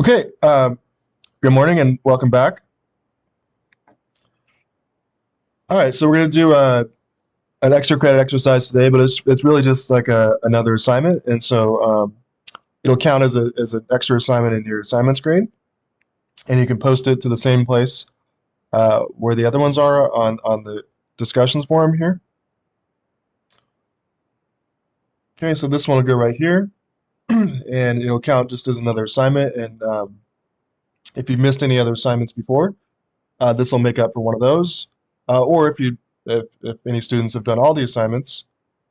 Okay, good morning and welcome back. All right, so we're going to do an extra credit exercise today, but it's really just like another assignment, and so it'll count as an extra assignment in your assignments grade, and you can post it to the same place where the other ones are on the discussions forum here. Okay, so this one will go right here, and it'll count just as another assignment. And if you missed any other assignments before, this will make up for one of those. Or if any students have done all the assignments,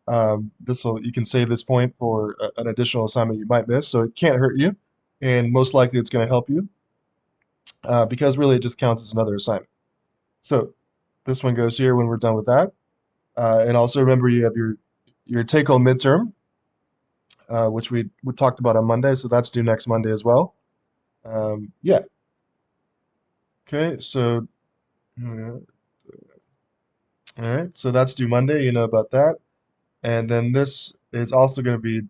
you can save this point for an additional assignment you might miss. So it can't hurt you, and most likely it's going to help you because really it just counts as another assignment. So this one goes here when we're done with that. And also remember you have your take-home midterm, which we talked about on Monday. So that's due next Monday as well. Yeah. Okay. So. All right, so that's due Monday. You know about that. And then this is also going to be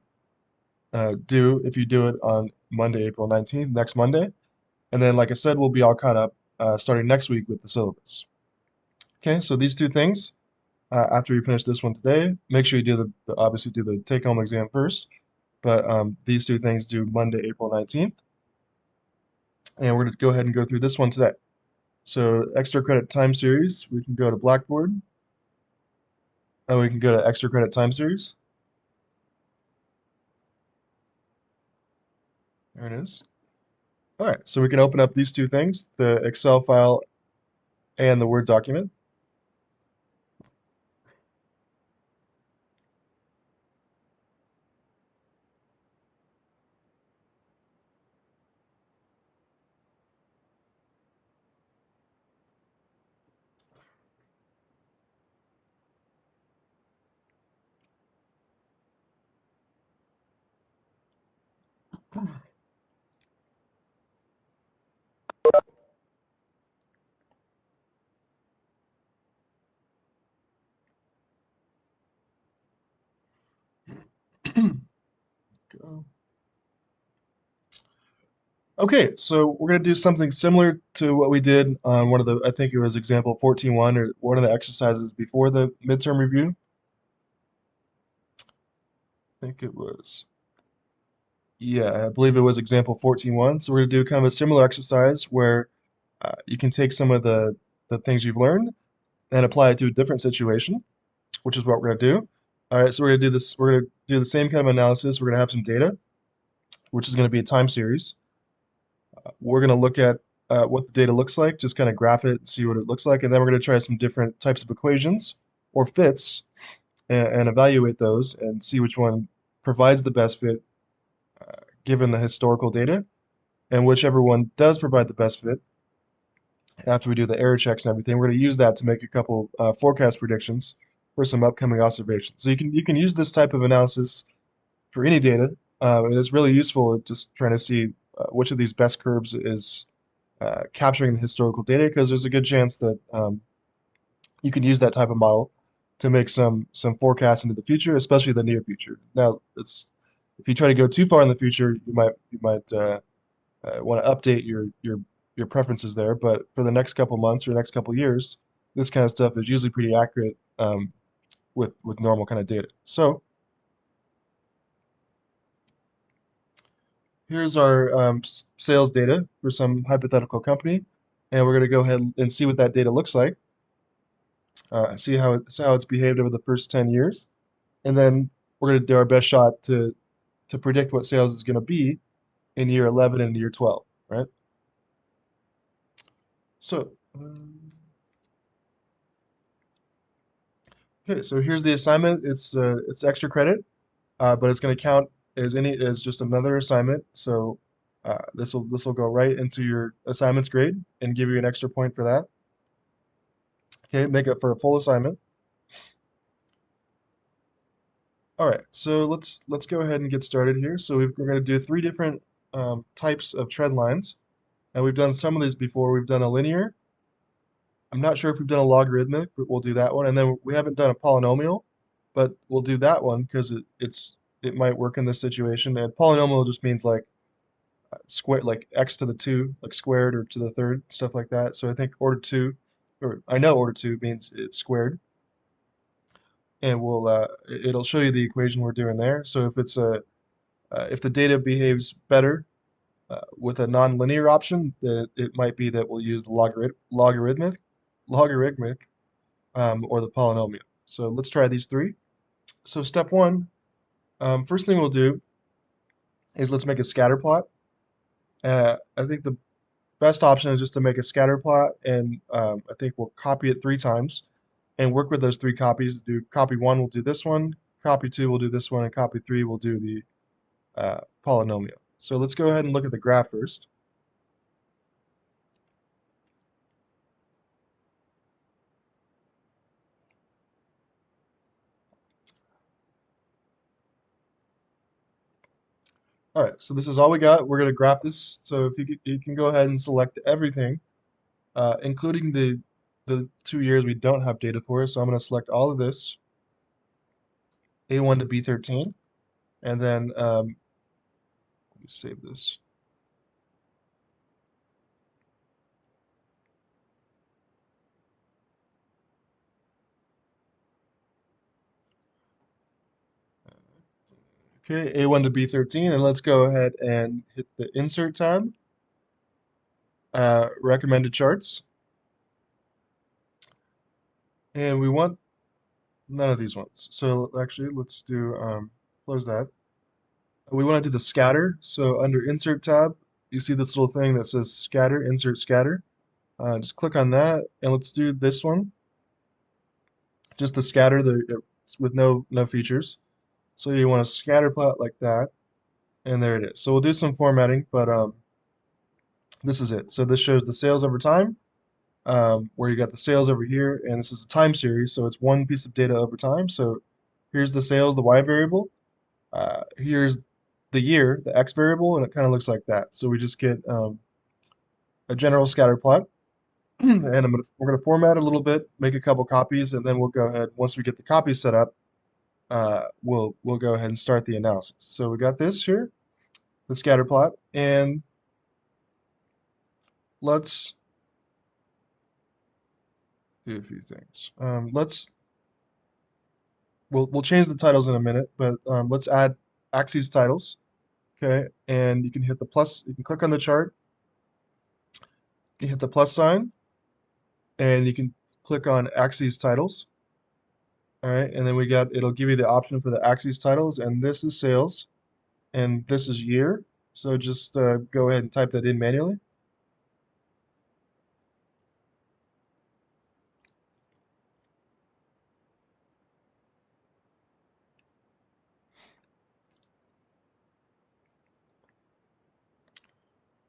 due if you do it on Monday, April 19th, next Monday. And then, like I said, we'll be all caught up starting next week with the syllabus. Okay, so these two things, after you finish this one today, make sure you do obviously do the take-home exam first. But these two things due Monday, April 19th. And we're going to go ahead and go through this one today. So extra credit time series, we can go to Blackboard. Oh, we can go to extra credit time series. There it is. All right, so we can open up these two things, the Excel file and the Word document. Okay, so we're going to do something similar to what we did on one of the, I think it was example 14.1 or one of the exercises before the midterm review. I think it was, yeah, I believe it was example 14.1. So we're going to do kind of a similar exercise where you can take some of the things you've learned and apply it to a different situation, which is what we're going to do. All right, so we're going to do this, we're going to do the same kind of analysis. We're going to have some data, which is going to be a time series. We're going to look at what the data looks like, just kind of graph it, see what it looks like, and then we're going to try some different types of equations or fits and evaluate those and see which one provides the best fit given the historical data, and whichever one does provide the best fit. After we do the error checks and everything, we're going to use that to make a couple forecast predictions for some upcoming observations. So you can use this type of analysis for any data, and it's really useful at just trying to see which of these best curves is capturing the historical data, because there's a good chance that you can use that type of model to make some forecasts into the future, especially the near future. Now, if you try to go too far in the future, you might want to update your preferences there. But for the next couple months or next couple years, this kind of stuff is usually pretty accurate with normal kind of data. So here's our sales data for some hypothetical company, and we're going to go ahead and see what that data looks like. See how it's behaved over the first 10 years, and then we're going to do our best shot to predict what sales is going to be in year 11 and year 12, right? So, okay, so here's the assignment. It's extra credit, but it's going to count as just another assignment. So this will go right into your assignments grade and give you an extra point for that. Okay, make up for a full assignment. All right, so let's go ahead and get started here. So we're going to do three different types of trend lines, And we've done some of these before. We've done a linear. I'm not sure if we've done a logarithmic, but we'll do that one. And then we haven't done a polynomial, but we'll do that one because it might work in this situation. And polynomial just means like square, like x to the 2, like squared or to the third, stuff like that. So I think order 2, or I know order 2 means it's squared. And it'll show you the equation we're doing there. So if the data behaves better with a nonlinear option, then it might be that we'll use the logarithmic or the polynomial. So let's try these three. So step one, first thing we'll do is let's make a scatter plot. I think the best option is just to make a scatter plot, and I think we'll copy it 3 times and work with those 3 copies. Do copy 1, we'll do this one, copy 2, we'll do this one, and copy 3, we'll do the polynomial. So let's go ahead and look at the graph first. All right, so this is all we got. We're going to graph this. So if you can go ahead and select everything, including the 2 years we don't have data for. So I'm going to select all of this, A1 to B13, and then let me save this. Okay, A1 to B13, and let's go ahead and hit the Insert tab, Recommended Charts, and we want none of these ones. So actually, let's do close that. We want to do the scatter. So under Insert tab, you see this little thing that says Scatter, Insert Scatter. Just click on that, and let's do this one. Just the scatter with no features. So you want a scatter plot like that, and there it is. So we'll do some formatting, but this is it. So this shows the sales over time, where you got the sales over here, and this is a time series, so it's one piece of data over time. So here's the sales, the Y variable. Here's the year, the X variable, and it kind of looks like that. So we just get a general scatter plot, and we're gonna format it a little bit, make a couple copies, and then we'll go ahead, once we get the copies set up, we'll go ahead and start the analysis. So we got this here, the scatter plot, and let's do a few things. We'll change the titles in a minute, but let's add axes titles. Okay, and you can hit the plus. You can click on the chart. You can hit the plus sign, and you can click on axes titles. All right, and then it'll give you the option for the axes titles, and this is sales, and this is year. So just go ahead and type that in manually.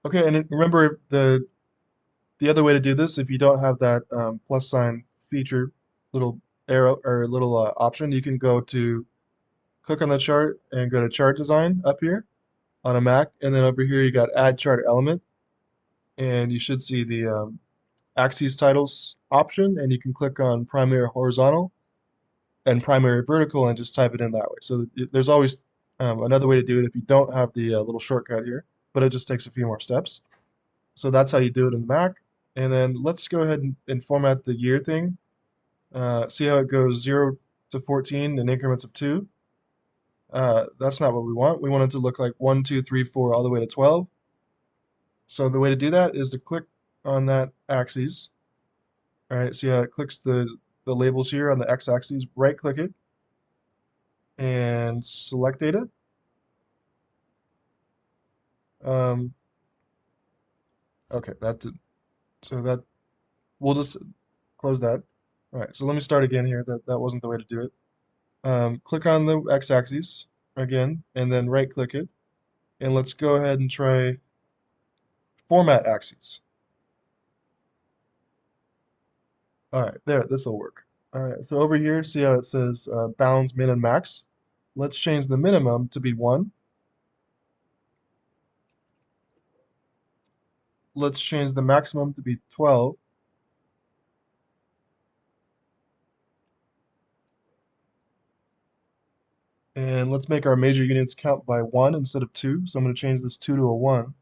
Okay, and remember the other way to do this, if you don't have that plus sign feature, little arrow or little option, you can click on the chart and go to chart design up here on a Mac, and then over here you got add chart element, and you should see the axes titles option, and you can click on primary horizontal and primary vertical and just type it in that way. So there's always another way to do it if you don't have the little shortcut here, but it just takes a few more steps. So that's how you do it in the Mac. And then let's go ahead and format the year thing. See how it goes 0 to 14 in increments of 2. That's not what we want. We want it to look like 1, 2, 3, 4, all the way to 12. So the way to do that is to click on that axis. All right, see how it clicks the labels here on the x-axis, right-click it, and select data. Um, okay, so that we'll just close that. All right, so let me start again here. That wasn't the way to do it. Click on the x-axis again, and then right-click it, and let's go ahead and try format axes. All right, there, this will work. All right, so over here, see how it says bounds, min, and max? Let's change the minimum to be 1. let's change the maximum to be 12. And let's make our major units count by 1 instead of 2. So I'm going to change this 2 to a 1.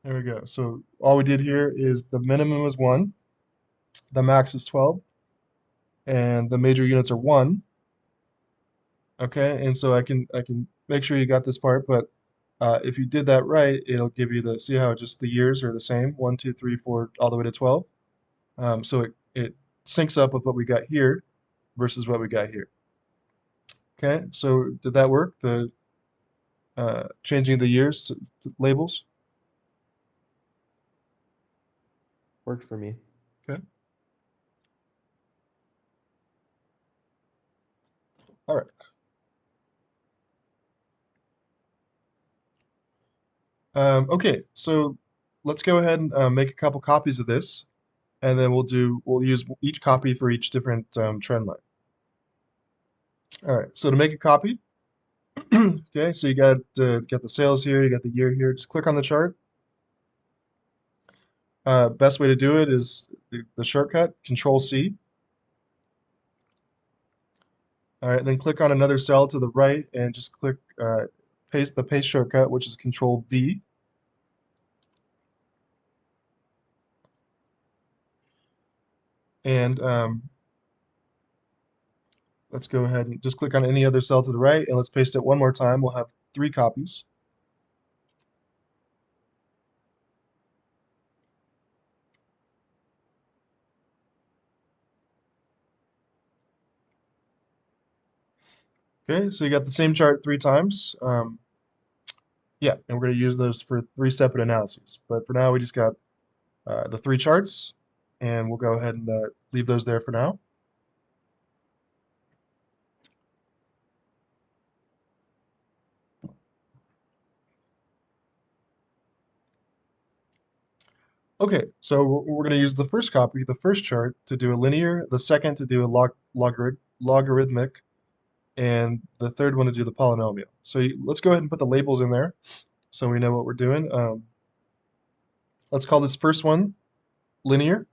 There we go. So all we did here is the minimum is 1, the max is 12, and the major units are 1. Okay, and so I can make sure you got this part, but if you did that right, it'll give you the, see how just the years are the same, 1, 2, 3, 4, all the way to 12. So it syncs up with what we got here versus what we got here. Okay, so did that work? The changing the years to labels? Worked for me. Okay. All right. Okay, so let's go ahead and make a couple copies of this, and then we'll use each copy for each different trend line. All right, so to make a copy, okay, so you got the sales here, you got the year here. Just click on the chart. Best way to do it is the shortcut, Control C. All right, then click on another cell to the right and just click paste the paste shortcut, which is Control V. And let's go ahead and just click on any other cell to the right, and let's paste it one more time. We'll have 3 copies. Okay, so you got the same chart 3 times. Yeah, and we're going to use those for 3 separate analyses. But for now, we just got the 3 charts, and we'll go ahead and leave those there for now. Okay, so we're going to use the first copy, the first chart, to do a linear, the second to do a logarithmic, and the third one to do the polynomial. So let's go ahead and put the labels in there so we know what we're doing. Let's call this first one linear.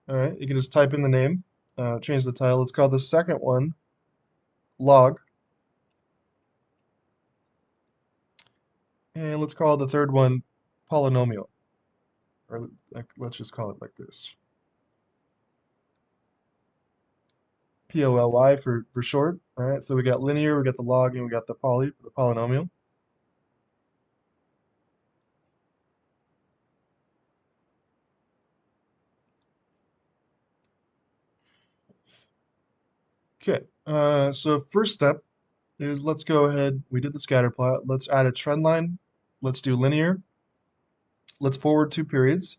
All right, you can just type in the name, change the title. Let's call the second one log. And let's call the third one polynomial. Or let's just call it like this. POLY for short. All right, so we got linear, we got the log, and we got the poly, the polynomial. Okay, so first step is let's go ahead, we did the scatter plot, let's add a trend line, let's do linear, let's forward 2 periods,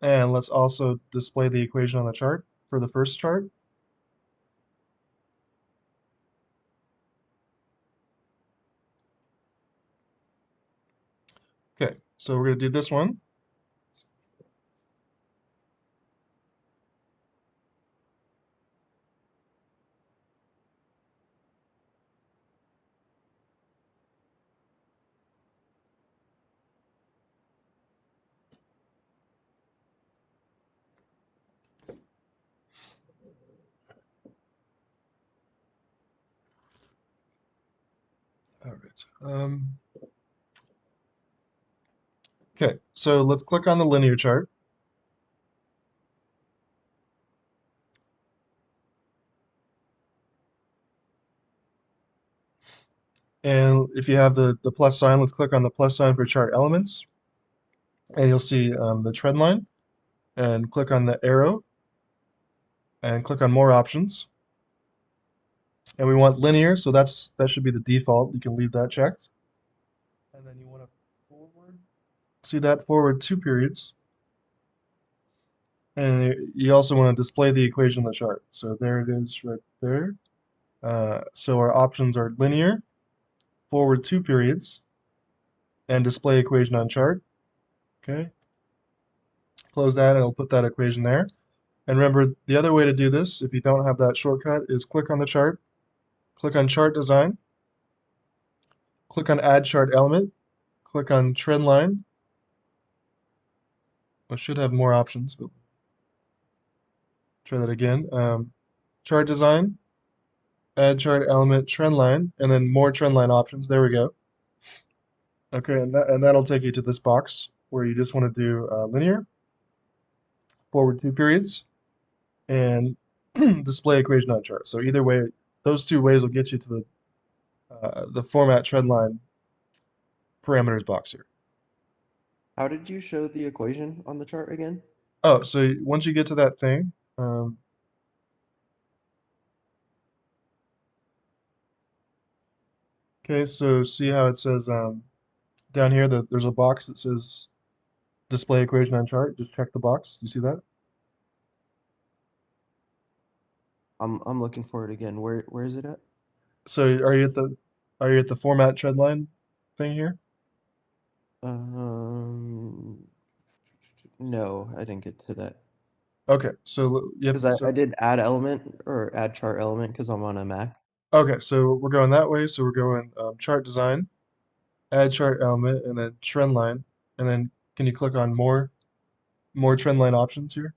and let's also display the equation on the chart for the first chart. Okay, so we're going to do this one. All right. Okay, so let's click on the linear chart. And if you have the plus sign, let's click on the plus sign for chart elements. And you'll see the trend line. And click on the arrow. And click on more options. And we want linear, so that should be the default. You can leave that checked. And then you want to forward. See that? Forward 2 periods. And you also want to display the equation on the chart. So there it is right there. So our options are linear, forward 2 periods, and display equation on chart. Okay. Close that and it'll put that equation there. And remember, the other way to do this, if you don't have that shortcut, is click on the chart, click on chart design, click on Add Chart Element, click on Trend Line. I should have more options, but try that again. Chart Design, Add Chart Element, Trend Line, and then more Trend Line options. There we go. Okay, and that'll take you to this box where you just want to do linear, forward 2 periods, and display equation on chart. So either way, those 2 ways will get you to the format trend line parameters box here. How did you show the equation on the chart again? Oh, so once you get to that thing, okay, so see how it says down here that there's a box that says display equation on chart. Just check the box. You see that? I'm looking for it again. Where is it at? So are you at the format trend line thing here? Um, no, I didn't get to that. Okay, so yep, Because I did add element or add chart element because I'm on a Mac. okay, so we're going that way. So we're going chart design, add chart element, and then trend line, and then can you click on more trend line options here?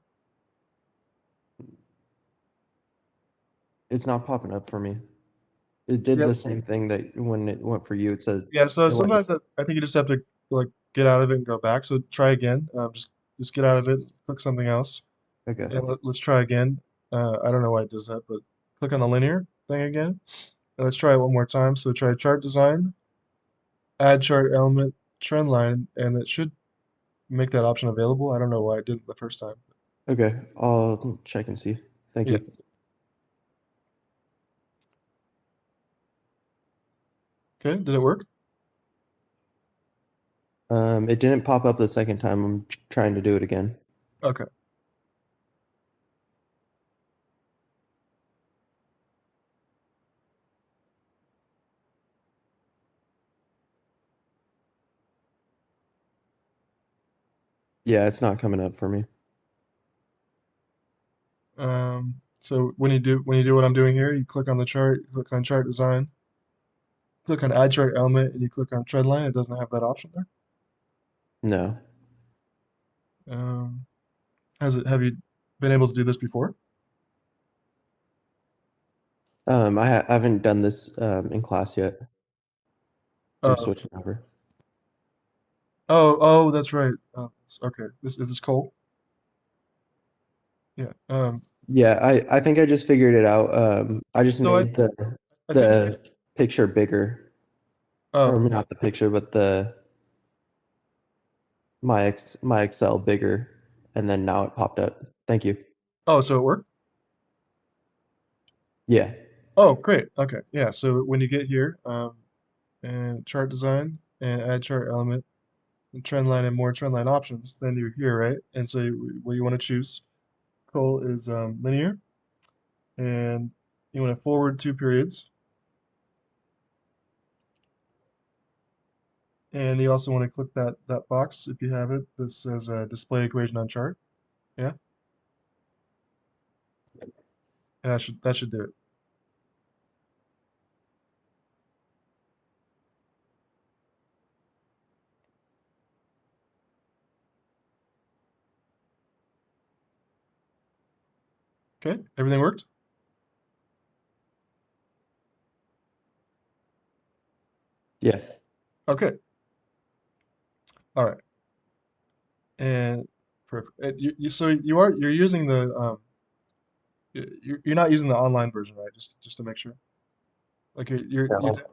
It's not popping up for me. It did Yep. the same thing that when it went for you, it said Yeah, so it went. sometimes I think you just have to like get out of it and go back. So try again. Just get out of it, click something else, Okay. and let's try again. I don't know why it does that, but click on the linear thing again, and let's try it one more time. So try chart design, add chart element, trend line, and it should make that option available. I don't know why it didn't the first time. Okay. I'll check and see. Thank you. Yes. Okay, did it work? It didn't pop up the second time. I'm trying to do it again. Okay. Yeah, it's not coming up for me. So when you do what I'm doing here, you click on the chart, you click on chart design, click on add chart element, and you click on trend line. It doesn't have that option there. No. Um, have you been able to do this before? I haven't done this in class yet. I'm Oh, switching over. oh, that's right. Okay. This is this Cole? Yeah. Yeah, I think I just figured it out. I just So made I think the picture bigger, or oh not the picture, but the my Excel bigger, and then now it popped up. Thank you. so it worked. Yeah. Oh, great. Okay. Yeah. So when you get here, and chart design and add chart element and trend line and more trend line options, then you're here, right? And so what you want to choose, Cole, is linear, and you want to forward 2 periods, and you also want to click that box if you have it that says display equation on chart. Yeah, and that should do it. Okay, everything worked? Yeah. Okay, all right. And perfect. So you're using the you're not using the online version, right? Just to make sure. Like you No, did.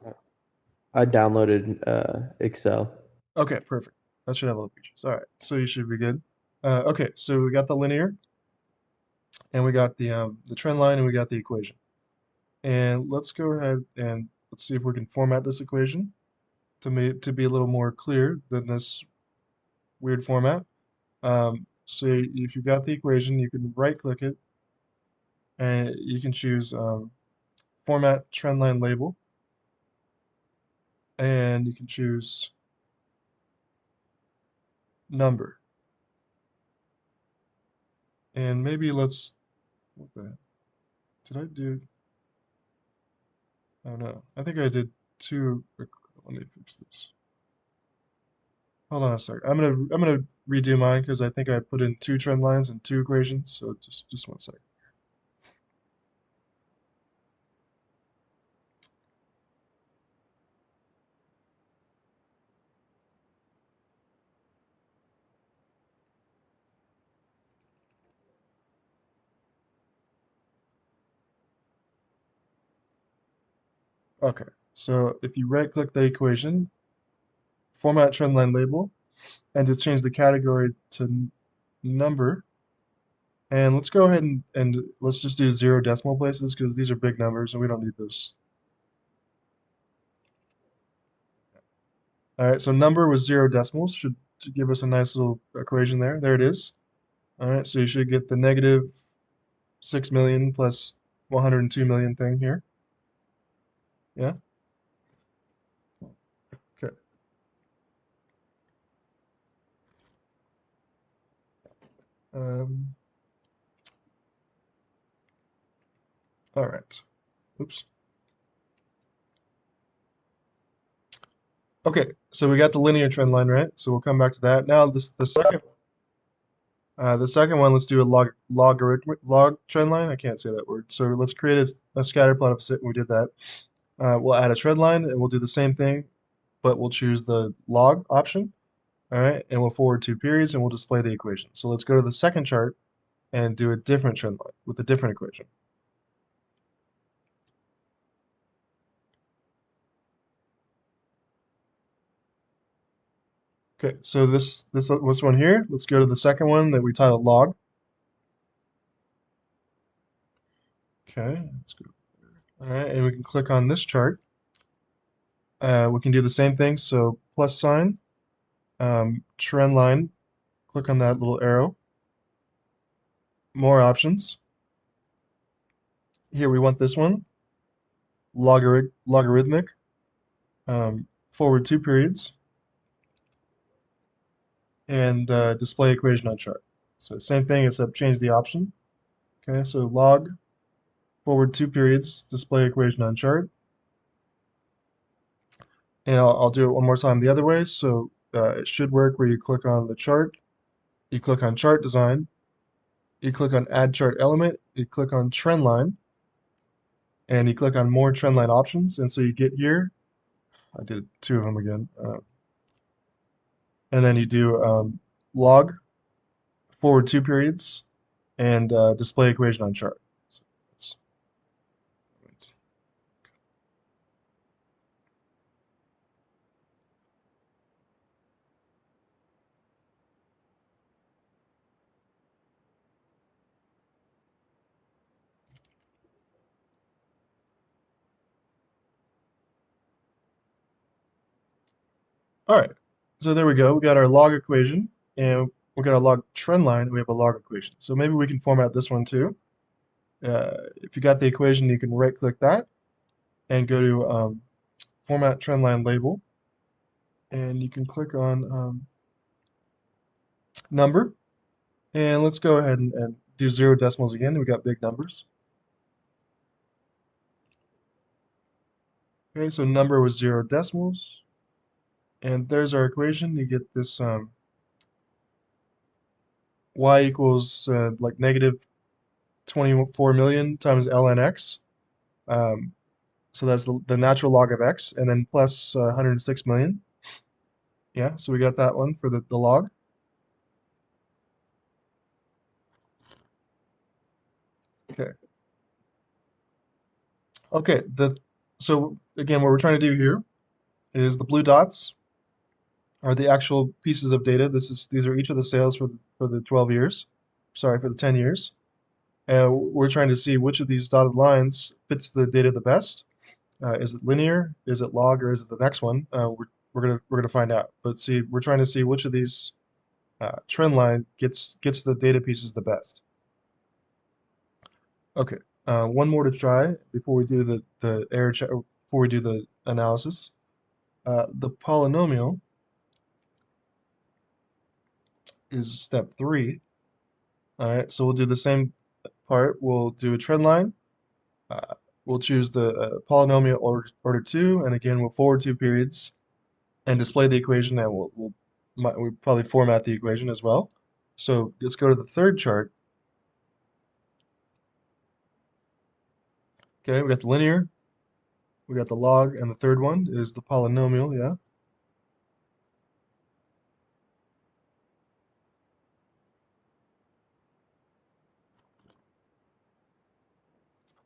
I downloaded Excel. Okay, perfect. That should have all the features. All right, so you should be good. Okay, so we got the linear, and we got the trend line, and we got the equation. And let's go ahead and let's see if we can format this equation to be a little more clear than this weird format. So if you got the equation, you can right click it and you can choose format trendline label, and you can choose number. And maybe what the, did I do? Oh no, I think I did two Let me fix this. Hold on a sec. I'm gonna redo mine because I think I put in two trend lines and two equations. So just one sec. Okay. So if you right-click the equation, format trend line label, and to change the category to number, and let's go ahead and let's just do 0 decimal places because these are big numbers and we don't need those. All right, so number with 0 decimals should give us a nice little equation there. There it is. All right, so you should get the negative 6 million plus 102 million thing here. Yeah, okay. Um, all right. Oops. Okay, so we got the linear trend line, right? So we'll come back to that. Now the second one, let's do a logarithmic log trend line. I can't say that word. So let's create a scatter plot of it. We did that. We'll add a trend line and we'll do the same thing, but we'll choose the log option. All right, and we'll forward two periods and we'll display the equation. So let's go to the second chart and do a different trend line with a different equation. Okay, so this one here, let's go to the second one that we titled log. Okay, let's go. All right, and we can click on this chart. We can do the same thing, so plus sign, trend line, click on that little arrow, more options. Here we want this one, logarithmic, forward two periods, and display equation on chart. So same thing except change the option. Okay, so log, forward two periods, display equation on chart. And I'll do it one more time the other way. So it should work where you click on the chart, you click on chart design, you click on add chart element, you click on trend line, and you click on more trend line options. And so you get here, I did two of them again. And then you do log, forward two periods, and display equation on chart. So all right, so there we go. We got our log equation, and we got our log trend line, and we have a log equation. So maybe we can format this one too. If you got the equation, you can right-click that and go to Format Trend Line Label, and you can click on Number, and let's go ahead and do 0 decimals again. We got big numbers. Okay, so number was 0 decimals, and there's our equation. You get this y equals like negative 24 million times ln x. Um, so that's the natural log of x, and then plus 106 million. Yeah, so we got that one for the log. Okay. Okay, so again, what we're trying to do here is the blue dots are the actual pieces of data. These are each of the sales for the 12 years, sorry, for the 10 years. And we're trying to see which of these dotted lines fits the data the best. Is it linear? Is it log? Or is it the next one? We're gonna find out. But see, we're trying to see which of these trend line gets the data pieces the best. Okay, one more to try before we do the error check, before we do the analysis. The polynomial is step 3. All right, so we'll do the same part. We'll do a trend line. we'll choose the polynomial order 2, and again, we'll forward 2 periods and display the equation, and we'll probably format the equation as well. So let's go to the third chart. Okay, we got the linear, we got the log, and the third one is the polynomial, yeah.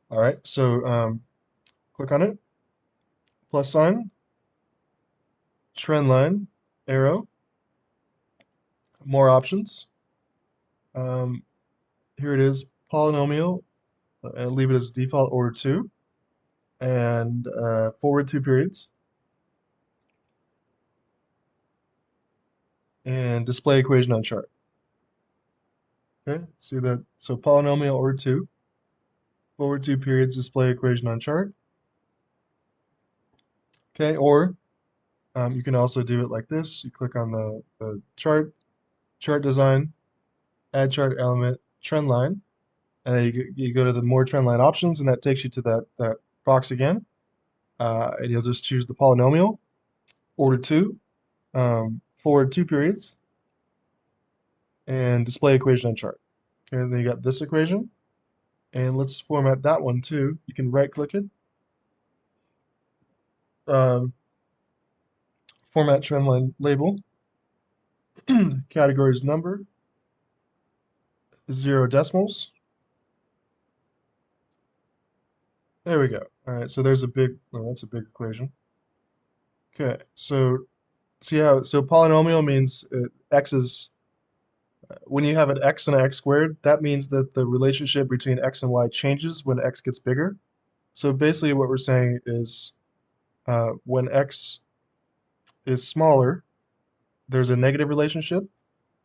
All right, so click on it, plus sign, trend line, arrow, more options. Um, Here it is, polynomial, and leave it as default order 2, and forward 2 periods, and display equation on chart. Okay, see that? So polynomial order 2, forward 2 periods, display equation on chart. Okay, or you can also do it like this. You click on the chart, chart design, add chart element, trend line, and then you go to the more trend line options, and that takes you to that box again. And you'll just choose the polynomial, order 2, forward 2 periods, and display equation on chart. Okay, then you got this equation, and let's format that one too. You can right click it, um, format trend line label, categories number, 0 decimals. There we go. All right, so there's a big, well, that's a big equation. Okay, so see how, so polynomial means x is, when you have an x and an x squared, that means that the relationship between x and y changes when x gets bigger. So basically what we're saying is when x is smaller, there's a negative relationship,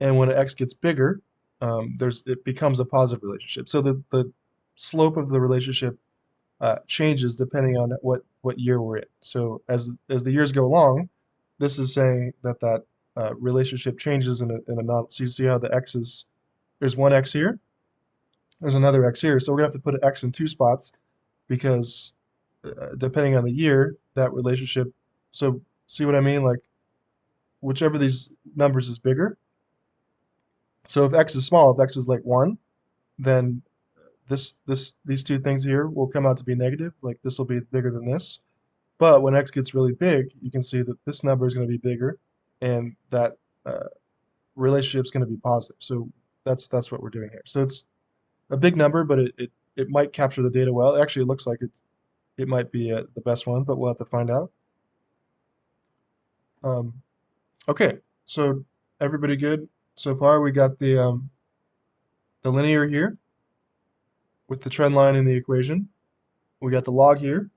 and when x gets bigger, it becomes a positive relationship. So the slope of the relationship changes depending on what year we're in. So as the years go along, this is saying that relationship changes in a non. So you see how the x is, there's one x here, there's another x here. So we're gonna have to put an x in 2 spots because depending on the year, that relationship. So see what I mean? Like whichever these numbers is bigger. So if x is small, if x is like 1, then these two things here will come out to be negative. Like this will be bigger than this. But when x gets really big, you can see that this number is going to be bigger, and that uh, relationship is going to be positive. So that's what we're doing here. So it's a big number, but it might capture the data well. Actually, it looks like it might be the best one, but we'll have to find out. Um, okay, so everybody good so far? We got the linear here with the trend line in the equation. We got the log here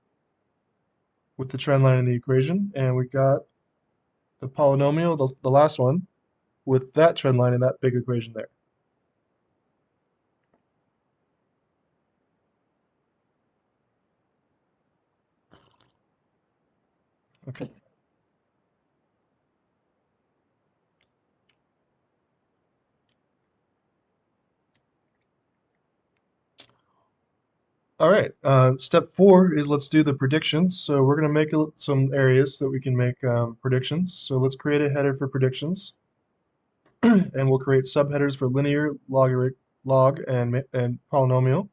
with the trend line in the equation, and we got the polynomial, the last one, with that trend line in that big equation there. Okay. All right. Step 4 is let's do the predictions. So we're going to make some areas that we can make predictions. So let's create a header for predictions, and we'll create subheaders for linear, logarithmic, log, and polynomial,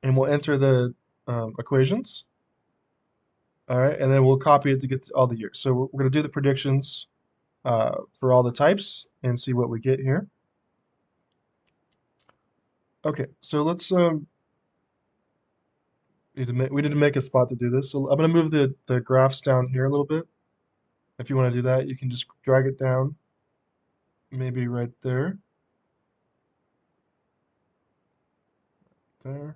and we'll enter the equations. All right, and then we'll copy it to get all the years. So we're going to do the predictions for all the types and see what we get here. Okay, so let's we need to make a spot to do this. So I'm going to move the graphs down here a little bit. If you want to do that, you can just drag it down, maybe right there, there.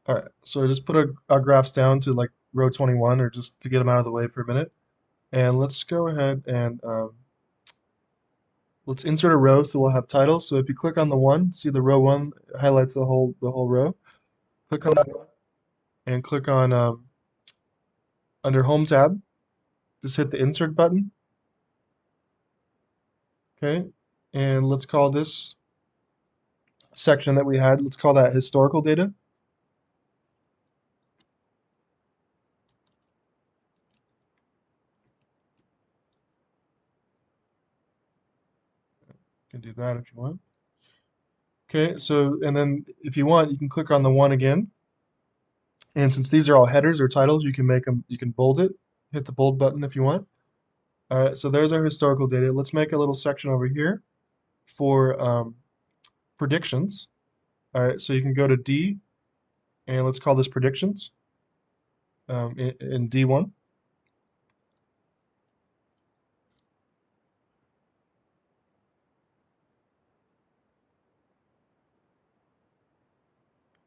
All right, so I just put our graphs down to like row 21, or just to get them out of the way for a minute. And let's go ahead and let's insert a row, so we'll have titles. So if you click on the one, see the row 1 highlights the whole row. Click on that one and click on Under Home tab, just hit the Insert button. Okay, and let's call this section that we had, let's call that Historical Data. You can do that if you want. Okay, so, and then if you want, you can click on the one again. And since these are all headers or titles, you can make them, you can bold it, hit the bold button if you want. All right, so there's our historical data. Let's make a little section over here for predictions. All right, so you can go to D, and let's call this predictions in D1.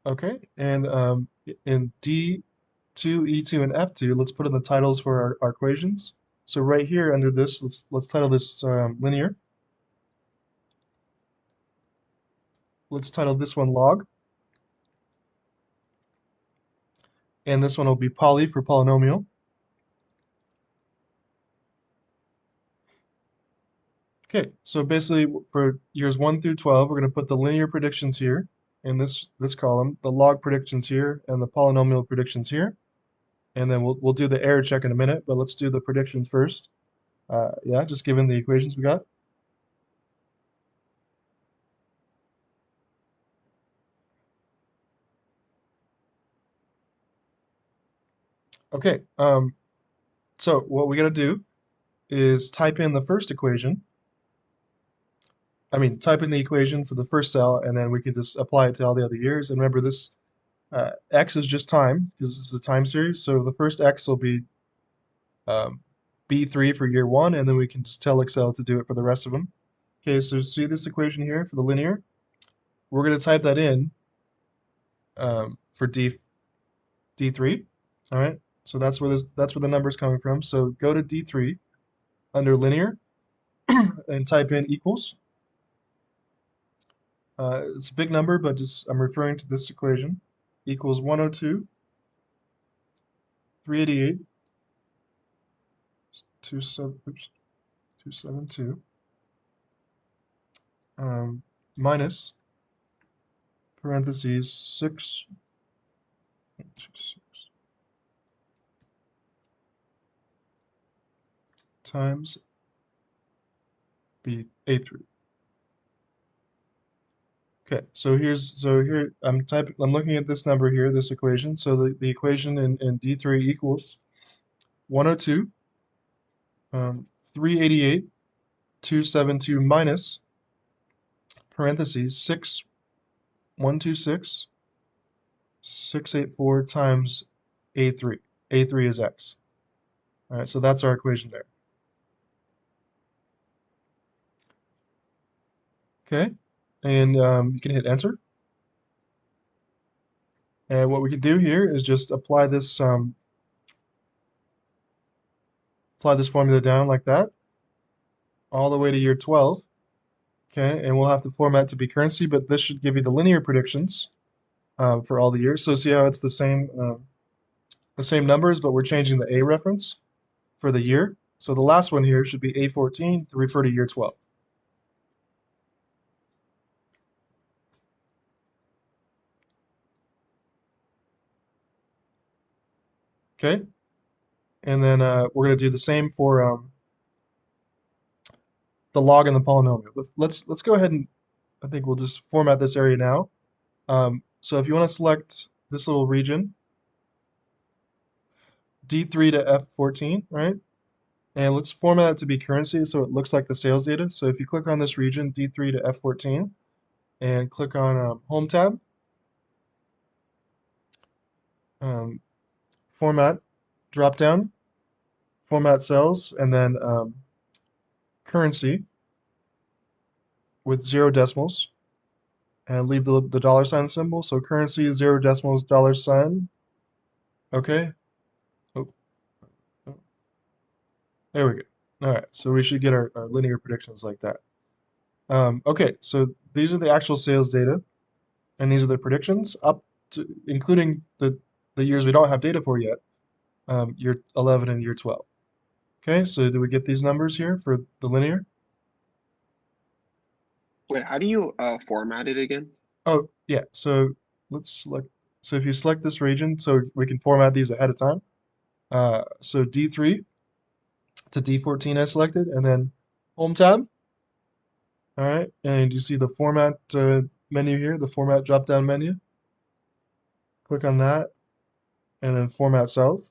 Okay, and in D2, E2, and F2, let's put in the titles for our equations. So right here under this, let's title this linear. Let's title this one log, and this one will be poly for polynomial. Okay, so basically for years 1 through 12, we're going to put the linear predictions here in this column, the log predictions here, and the polynomial predictions here. And then we'll do the error check in a minute, but let's do the predictions first. Yeah, just given the equations we got. Okay, so what we got to do is type in the first equation. I mean, type in the equation for the first cell, and then we can just apply it to all the other years. And remember, this x is just time, because this is a time series. So the first x will be B3 for year 1, and then we can just tell Excel to do it for the rest of them. Okay, so see this equation here for the linear? We're going to type that in for D3. All right, so that's where the number's coming from. So go to D3 under linear and type in equals. It's a big number, but just I'm referring to this equation. Equals 102, 388, 272, minus parentheses 6 times A3. Okay, so here I'm looking at this number here, this equation. So the equation in D3 equals 102, 388, 272 minus parentheses 6126, 684 times A3. A3 is X. All right, so that's our equation there. Okay, and you can hit enter. And what we can do here is just apply this formula down like that, all the way to year 12. Okay, and we'll have to format to be currency, but this should give you the linear predictions for all the years. So see how it's the same numbers, but we're changing the A reference for the year. So the last one here should be A14 to refer to year 12. Okay, and then we're going to do the same for the log and the polynomial. Let's go ahead and I think we'll just format this area now. So if you want to select this little region, D3 to F14, right? And let's format it to be currency so it looks like the sales data. So if you click on this region, D3 to F14, and click on Home tab, Format, drop down, Format Cells, and then Currency with 0 decimals, and leave the dollar sign symbol. So currency, 0 decimals, dollar sign. Okay. Oh, oh. There we go. All right, so we should get our linear predictions like that. Okay, so these are the actual sales data, and these are the predictions up to including the years we don't have data for yet. year 11 and year 12. Okay, so do we get these numbers here for the linear? Wait, how do you format it again? Oh, yeah, so let's select, so if you select this region, so we can format these ahead of time. So D3 to D14 I selected, and then Home tab. All right, and you see the format menu here, the format drop-down menu. Click on that, and then format cells.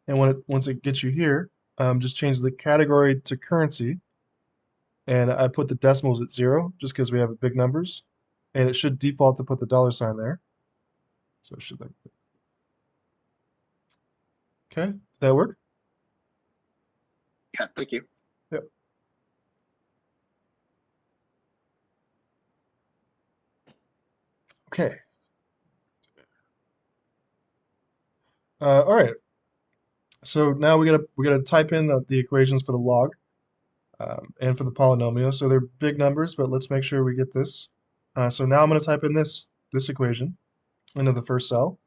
And once it gets you here, just change the category to currency. And I put the decimals at 0 just because we have big numbers. And it should default to put the $ there. So it should like that. Okay, did that work? Yeah, thank you. Yep. Okay. All right. So now we gotta type in the equations for the log and for the polynomial. So they're big numbers, but let's make sure we get this. So now I'm going to type in this equation into the first cell.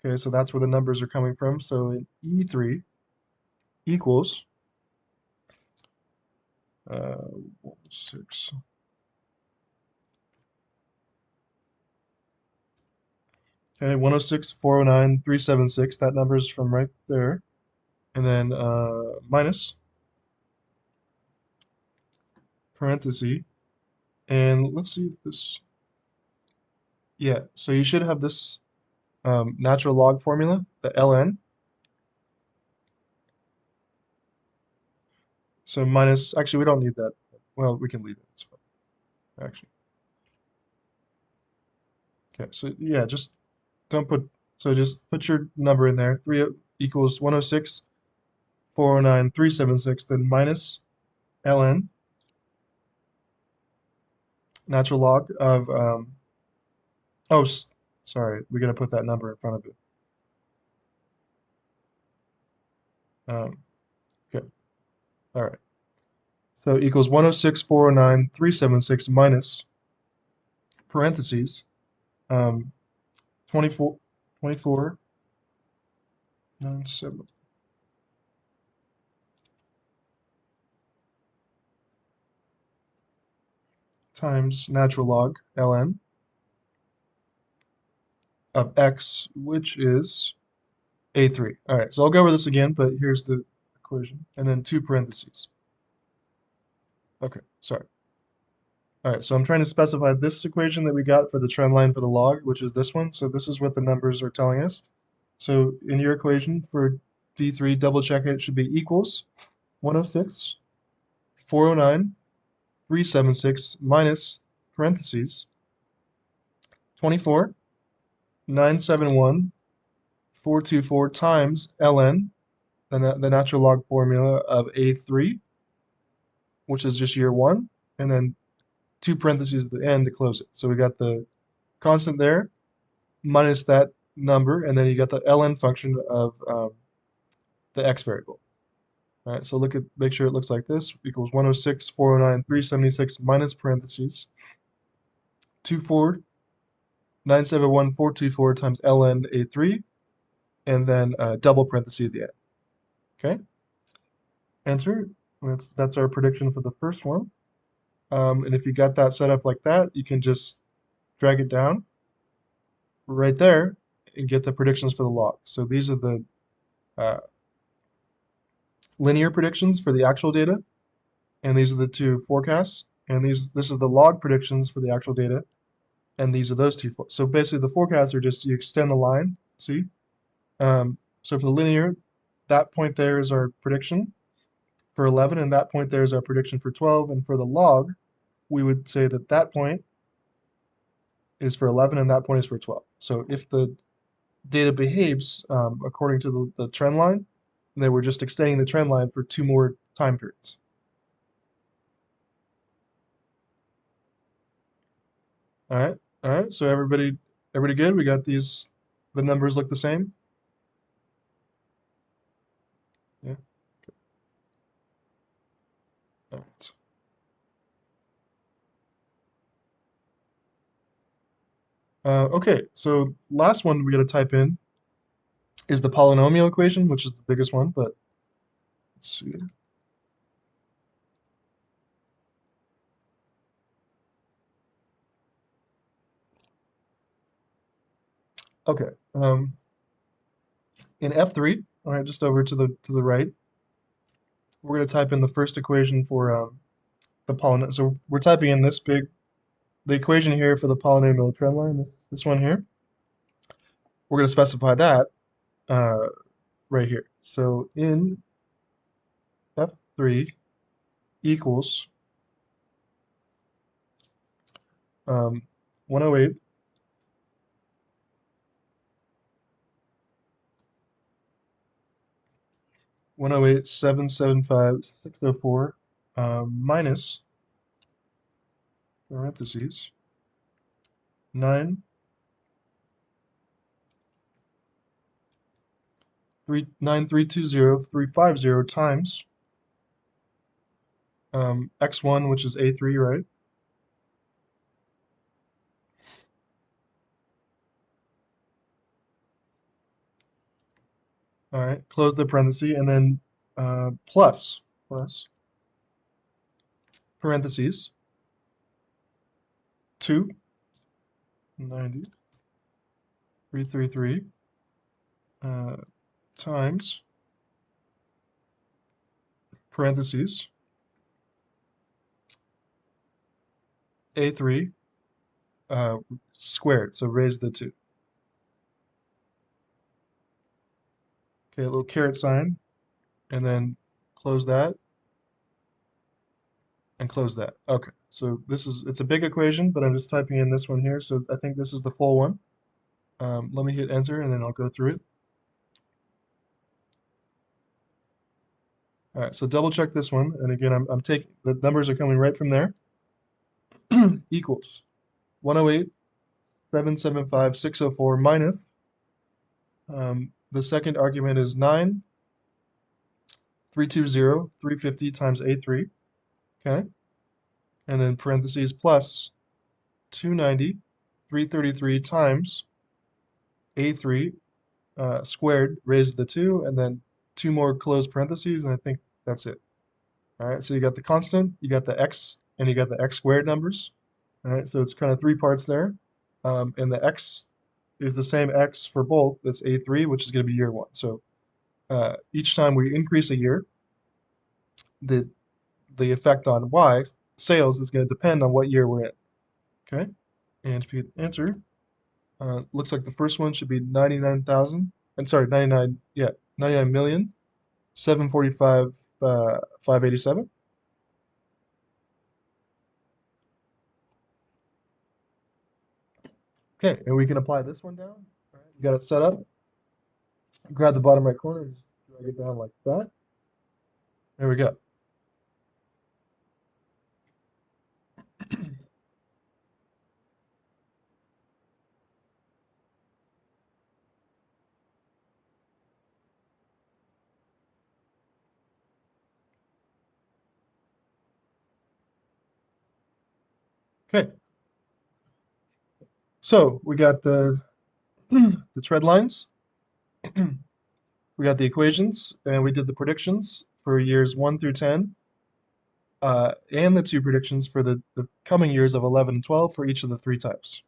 Okay, so that's where the numbers are coming from. So in E3 equals 6. Okay, 106, 409, 376. That number is from right there. And then minus parenthesis. And let's see if this. Yeah, so you should have this natural log formula, the ln. So minus, actually, we don't need that. Well, we can leave it. It's fine, actually. Okay, so yeah, just don't put, so just put your number in there. 3 equals 106, 409, 376, then minus ln, natural log of, oh, sorry, we got to put that number in front of it. Okay, all right. So equals 106, 409, 376 minus parentheses, um, 24, 24, 97 times natural log ln of x, which is A3. All right, so I'll go over this again, but here's the equation, and then 2 parentheses. Okay, sorry. All right, so I'm trying to specify this equation that we got for the trend line for the log, which is this one. So this is what the numbers are telling us. So in your equation for D3, double check it, it should be equals 106, 409, 376 minus parentheses 24, 971, 424 times ln, the natural log formula of A3, which is just year 1, and then 2 parentheses at the end to close it. So we got the constant there minus that number, and then you got the ln function of the x variable. All right, so make sure it looks like this, equals 106, 409, 376 minus parentheses 24, 971, 424 times ln A3, and then double parenthesis at the end. Okay? Answer, that's our prediction for the first one. And if you got that set up like that, you can just drag it down right there and get the predictions for the log. So these are the uh, linear predictions for the actual data, and these are the 2 forecasts, and this is the log predictions for the actual data, and these are those 2. So basically the forecasts are just you extend the line, see? So for the linear, that point there is our prediction for 11, and that point there is our prediction for 12, and for the log, we would say that that point is for 11 and that point is for 12. So if the data behaves according to the trend line, then we're just extending the trend line for 2 more time periods. All right. So everybody good? We got these. The numbers look the same. Yeah. All right. Okay. So last one we got to type in is the polynomial equation, which is the biggest one, but let's see. Okay. In F3, all right, just over to the right, we're going to type in the first equation for the polynomial. So we're typing in the equation here for the polynomial trend line, this one here. We're going to specify that right here. So in F3 equals 108 108,775,604 minus parentheses 9 9,320,350 times x1, which is a3, right? All right, close the parenthesis, and then plus parentheses 2 90,333 times parentheses a3 squared, so raise the 2. Okay, a little caret sign, and then close that, and close that. Okay, so it's a big equation, but I'm just typing in this one here, so I think this is the full one. Let me hit enter, and then I'll go through it. All right, so double check this one, and again, I'm taking, the numbers are coming right from there. Equals 108,775,604 minus, the second argument is 9,320,350 times A3, okay? And then parentheses plus 290,333 times A3 squared, raise the 2, and then 2 more closed parentheses, and I think that's it. All right, so you got the constant, you got the x, and you got the x squared numbers. All right, so it's kind of 3 parts there. And the x is the same x for both. That's A3, which is going to be year 1. So each time we increase a year, the effect on y, sales, is going to depend on what year we're in. Okay, and if you enter, looks like the first one should be 99,000. I'm sorry, 99. Yeah, 99,745,587. Okay, and we can apply this one down. All right, you got it set up. Grab the bottom right corner, just drag it down like that. There we go. Okay. So we got the trend lines, we got the equations, and we did the predictions for years 1 through 10, and the 2 predictions for the coming years of 11 and 12 for each of the 3 types.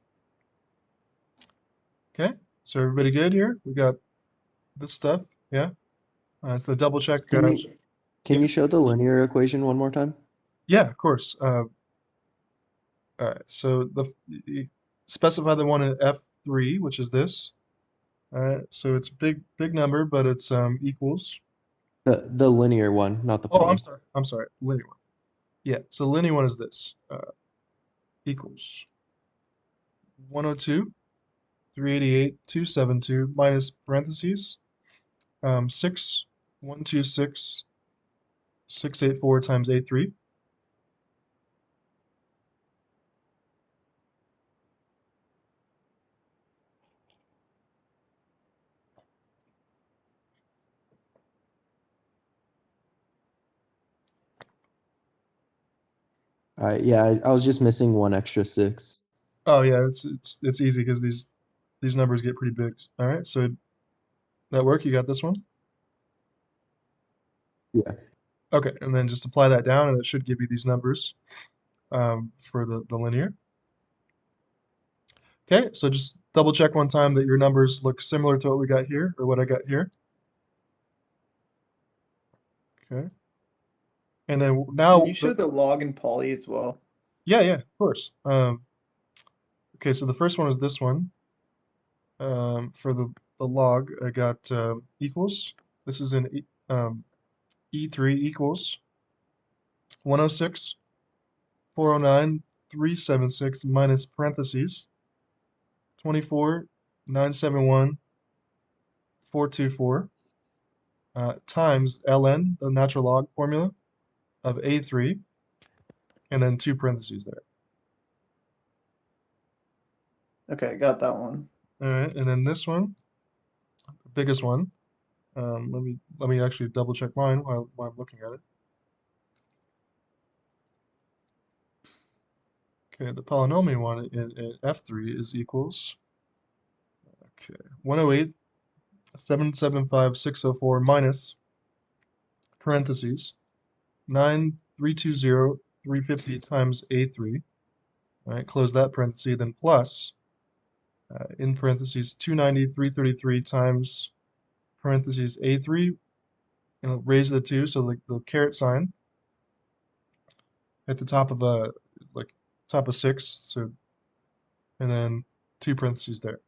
Okay, so everybody good here? We got this stuff, yeah? So double check. Can yeah. you show the linear equation one more time? Yeah, of course. All right, so you specify the one in F3, which is this. All right, so it's big number, but it's equals. The linear one, not the Oh, poly. I'm sorry, linear one. Yeah, so linear one is this. Equals 102, 388, 272 minus parentheses 6, 126, 684 times A3. Yeah, I was just missing one extra 6. Oh yeah, it's easy because these numbers get pretty big. All right, so That work? You got this one? Yeah. Okay, and then just apply that down, and it should give you these numbers for the linear. Okay, so just double check one time that your numbers look similar to what we got here, or what I got here. Okay. And then Can now, you show the log and poly as well? yeah, of course. Okay, so the first one is this one. For the log, I got equals. This is in E3 equals 106, 409, 376 minus parentheses 24, 971, 424 times ln, the natural log formula of A3, and then two parentheses there. Okay, got that one. All right, and then this one, the biggest one. Let me actually double check mine while I'm looking at it. Okay, the polynomial one in F3 is equals, okay, 108, 775, 604 minus parentheses 9, 320, 350 times A3. All right, close that parenthesis, then plus in parentheses 290, 333 times parentheses A3, raise the 2, so the caret sign at the top of like top of 6, so, and then two parentheses there.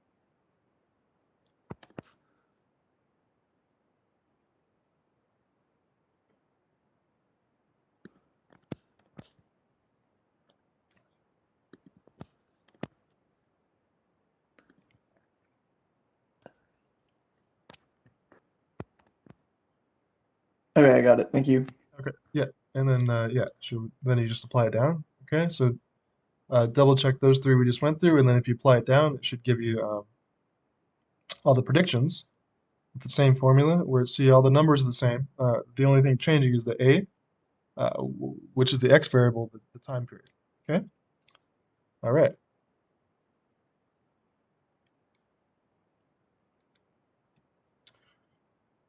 Okay, I got it. Thank you. Okay, yeah, and then yeah, then you just apply it down. Okay, so double check those three we just went through, and then if you apply it down, it should give you all the predictions with the same formula, where see all the numbers are the same. The only thing changing is the a, which is the x variable, the time period. Okay, all right.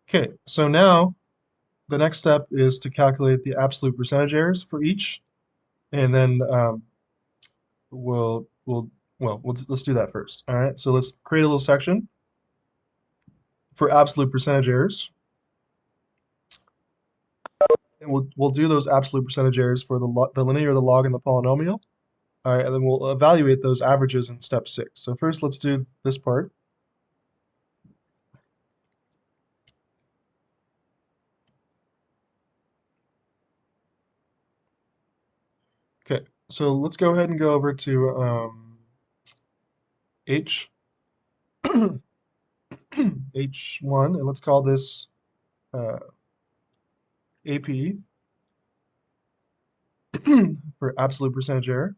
Okay, so now the next step is to calculate the absolute percentage errors for each, and then let's do that first. All right, so let's create a little section for absolute percentage errors, and we'll do those absolute percentage errors for the linear, the log, and the polynomial. All right, and then we'll evaluate those averages in step 6. So first, let's do this part. Okay, so let's go ahead and go over to H H1, and let's call this AP for absolute percentage error.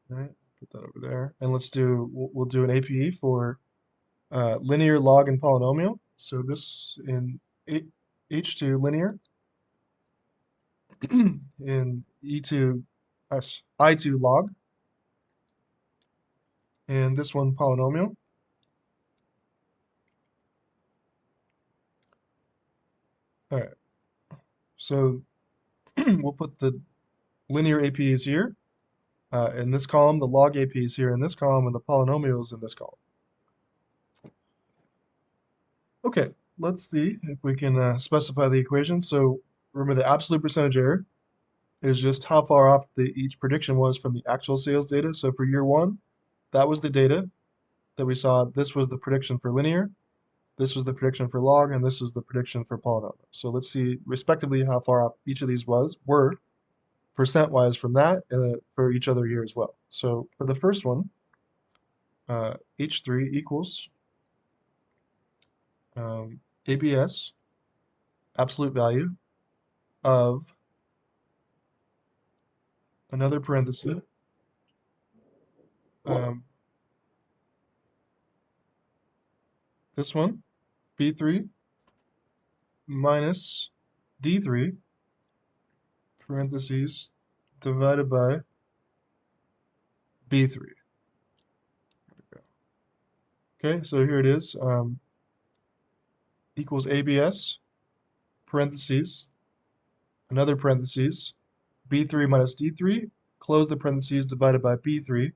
All right, put that over there, and we'll do an APE for linear, log, and polynomial. So this in H2 linear, in I2 log, and this one polynomial. All right, so we'll put the linear APs here in this column, the log APs here in this column, and the polynomials in this column. Okay, let's see if we can specify the equation. So remember, the absolute percentage error is just how far off each prediction was from the actual sales data. So for year 1, that was the data that we saw. This was the prediction for linear, this was the prediction for log, and this was the prediction for polynomial. So let's see respectively how far off each of these were percent-wise from that for each other year as well. So for the first one, H3 equals ABS, absolute value, of another parenthesis, this one, B3 minus D3, parentheses, divided by B3. Okay, so here it is. equals ABS, parentheses, another parentheses, B3 minus D3, close the parentheses, divided by B3,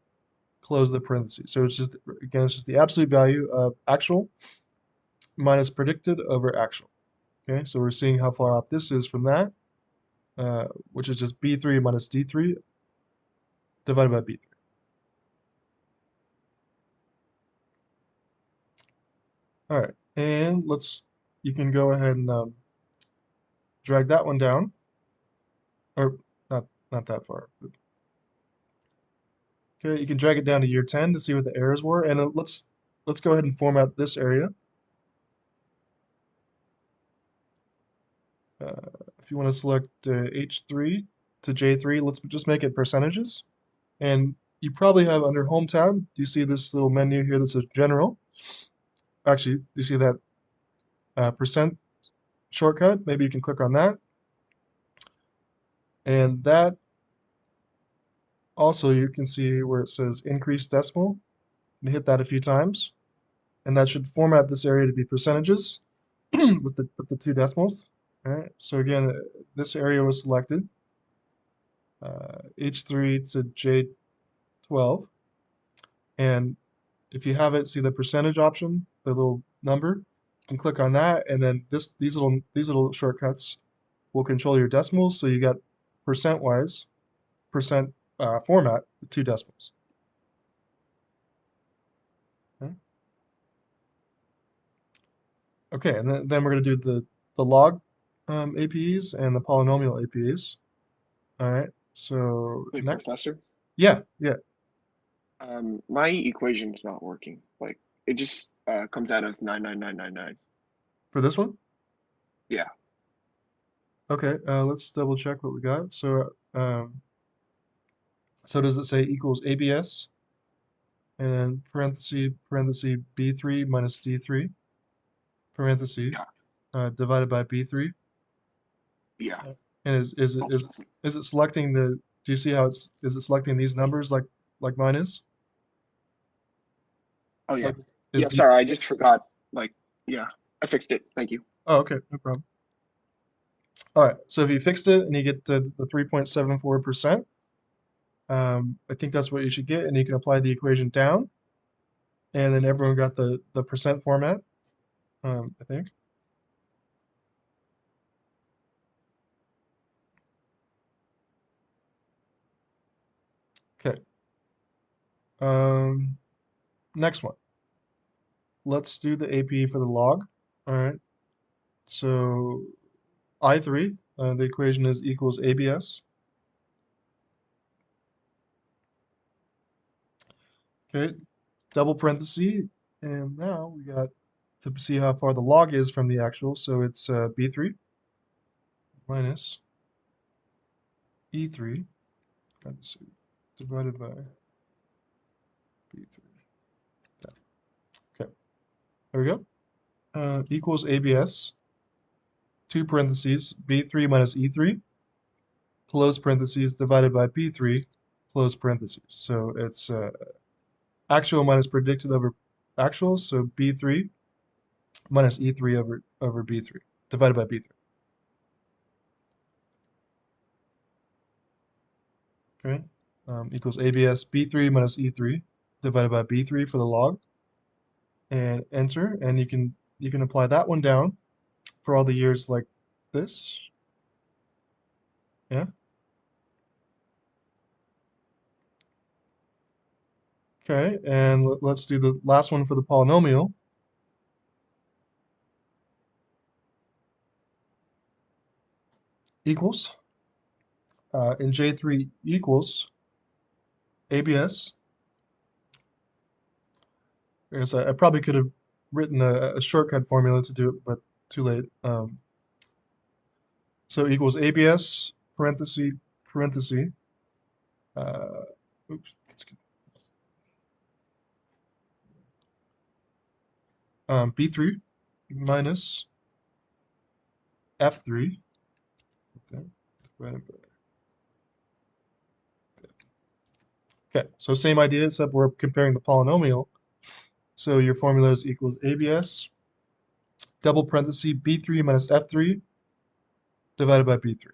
close the parentheses. So it's just, again, it's just the absolute value of actual minus predicted over actual. Okay, so we're seeing how far off this is from that, which is just B3 minus D3 divided by B3. All right, and you can go ahead and drag that one down, or not that far. Okay, you can drag it down to year 10 to see what the errors were, and let's go ahead and format this area. If you want to select H3 to J3, let's just make it percentages. And you probably have under Home tab, you see this little menu here that says General. Actually, you see that percent shortcut? Maybe you can click on that. And that also, you can see where it says Increase Decimal. You hit that a few times, and that should format this area to be percentages with the two decimals. All right. So again, this area was selected, H3 to J12, and if you have it, see the percentage option, the little number, you can click on that, and then these little shortcuts will control your decimals. So you got percent-wise, percent format with two decimals. Okay, and then we're going to do the log APEs and the polynomial APEs. All right, so Wait, next. Professor, Yeah. my equation's not working. Like it just comes out of 99999. For this one? Yeah. Okay, let's double check what we got. So does it say equals ABS? And then parenthesis B3 minus D3, parenthesis, divided by B3. Yeah. And is it selecting do you see how is it selecting these numbers like mine is? Oh yeah. Like, Yeah, sorry, I just forgot. Like, yeah, I fixed it. Thank you. Oh, okay, no problem. All right, so if you fixed it and you get the 3.74%, I think that's what you should get, and you can apply the equation down, and then everyone got the percent format, I think. Okay. Next one. Let's do the AP for the log. All right. So I3, the equation is equals ABS. Okay. Double parenthesis, and now we got to see how far the log is from the actual. So it's B3 minus E3 parenthesis divided by B3. Okay. There we go. Equals ABS, two parentheses, B3 minus E3, close parentheses, divided by B3, close parentheses. So it's actual minus predicted over actual, so B3 minus E3 over B3, divided by B3. Okay, equals ABS B3 minus E3 divided by B3 for the log, and enter, and you can apply that one down for all the years like this. Yeah. Okay, and let's do the last one for the polynomial. Equals, in J3 equals ABS. Yes, I probably could have written a shortcut formula to do it, but too late. So equals ABS parenthesis, uh, oops, B3 minus F3. Okay, so same idea, except we're comparing the polynomial. So your formula is equals ABS double parenthesis B3 minus F3 divided by B3,